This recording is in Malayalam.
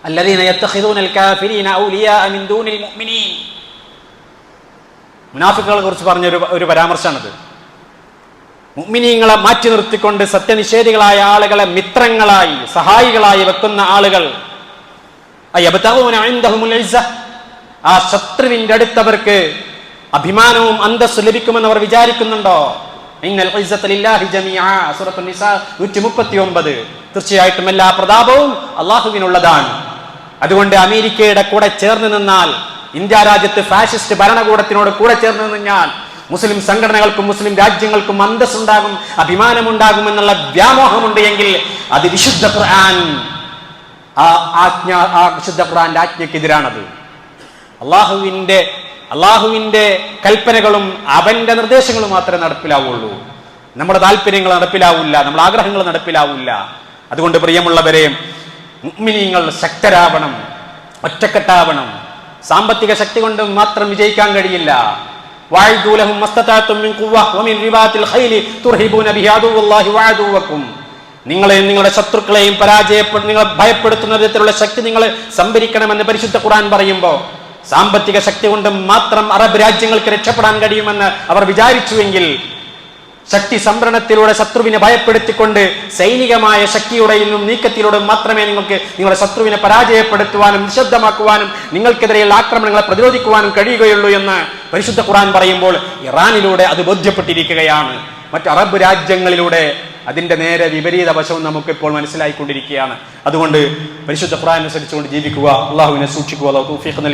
അല്ലദീന യത്തഖിദൂനൽ കാഫിരീന ഔലിയാ മിൻ ദൂനിൽ മുഅ്മിനീൻ. മുനാഫിക്കുകളെ കുറിച്ച് പറഞ്ഞ ഒരു പരാമർശമാണിത്. മുഅ്മിനീങ്ങളെ മാറ്റി നിർത്തിക്കൊണ്ട് സത്യനിഷേധികളായ ആളുകളെ മിത്രങ്ങളായി സഹായികളായി വെക്കുന്ന ആളുകൾ അയബ്തഗൂന ഇൻദഹുൽ ഇസ്സ, ആ ശത്രുവിന്റെ അടുത്തവർക്ക് അഭിമാനവും അന്തസ്സും ലഭിക്കുമെന്ന് അവർ വിചാരിക്കുന്നുണ്ടോ? ഇന്നൽ ഇസ്സത ലില്ലാഹി ജമീഅ, സൂറത്തുൻ നിസാ 139. തീർച്ചയായിട്ടും എല്ലാ പ്രതാപവും അല്ലാഹുവിനുള്ളതാണ്. അതുകൊണ്ട് അമേരിക്കയുടെ കൂടെ ചേർന്ന് നിന്നാൽ, ഇന്ത്യ രാജ്യത്ത് ഫാഷിസ്റ്റ് ഭരണകൂടത്തിനോട് കൂടെ ചേർന്ന് നിന്നാൽ മുസ്ലിം സംഘടനകൾക്കും മുസ്ലിം രാജ്യങ്ങൾക്കും അന്തസ്സുണ്ടാകും, അഭിമാനമുണ്ടാകും എന്നുള്ള വ്യാമോഹമുണ്ട് എങ്കിൽ അത് വിശുദ്ധ ഖുർആൻ വിശുദ്ധ ഖുർആന്റെ ആജ്ഞയ്ക്കെതിരാണത്. അള്ളാഹുവിന്റെ കൽപ്പനകളും അവന്റെ നിർദ്ദേശങ്ങളും മാത്രമേ നടപ്പിലാവുള്ളൂ. നമ്മുടെ താല്പര്യങ്ങൾ നടപ്പിലാവില്ല, നമ്മുടെ ആഗ്രഹങ്ങൾ നടപ്പിലാവില്ല. അതുകൊണ്ട് പ്രിയമുള്ളവരെ, മുഅ്മിനീങ്ങൾ ശക്തരാവണം, ഒറ്റക്കെട്ടാവണം. സാമ്പത്തിക ശക്തി കൊണ്ട് മാത്രം വിജയിക്കാൻ കഴിയില്ല. വഅഇദൂ ലഹും മസ്തതഅതും മിൻ ഖുവ്വ വമിൻ റിബാത്തിൽ ഖൈലി തുർഹിബൂന ബിഹി അദുവല്ലാഹി വഅദുവക്കും. നിങ്ങളെയും നിങ്ങളുടെ ശത്രുക്കളെയും നിങ്ങളെ ഭയപ്പെടുത്തുന്ന വിധത്തിലുള്ള ശക്തി നിങ്ങൾ സംഭരിക്കണമെന്ന് പരിശുദ്ധ ഖുർആൻ പറയുമ്പോൾ, സാമ്പത്തിക ശക്തി കൊണ്ട് മാത്രം അറബ് രാജ്യങ്ങൾക്ക് രക്ഷപ്പെടാൻ കഴിയുമെന്ന് അവർ വിചാരിച്ചുവെങ്കിൽ, ശക്തി സംഭരണത്തിലൂടെ ശത്രുവിനെ ഭയപ്പെടുത്തിക്കൊണ്ട് സൈനികമായ ശക്തിയുടെയും നീക്കത്തിലൂടെ മാത്രമേ നിങ്ങൾക്ക് നിങ്ങളുടെ ശത്രുവിനെ പരാജയപ്പെടുത്തുവാനും നിശബ്ദമാക്കുവാനും നിങ്ങൾക്കെതിരെയുള്ള ആക്രമണങ്ങളെ പ്രതിരോധിക്കുവാനും കഴിയുകയുള്ളൂ എന്ന് പരിശുദ്ധ ഖുർആൻ പറയുമ്പോൾ, ഇറാനിലൂടെ അത് ബോധ്യപ്പെട്ടിരിക്കുകയാണ്. മറ്റ് അറബ് രാജ്യങ്ങളിലൂടെ അതിന്റെ നേരെ വിപരീത വശവും നമുക്കിപ്പോൾ മനസ്സിലായിക്കൊണ്ടിരിക്കുകയാണ്. അതുകൊണ്ട് പരിശുദ്ധ ഖുർആൻ അനുസരിച്ചുകൊണ്ട് ജീവിക്കുക, അള്ളാഹുവിനെ സൂക്ഷിക്കുക. അല്ലാഹു തൗഫീഖ് നൽകി.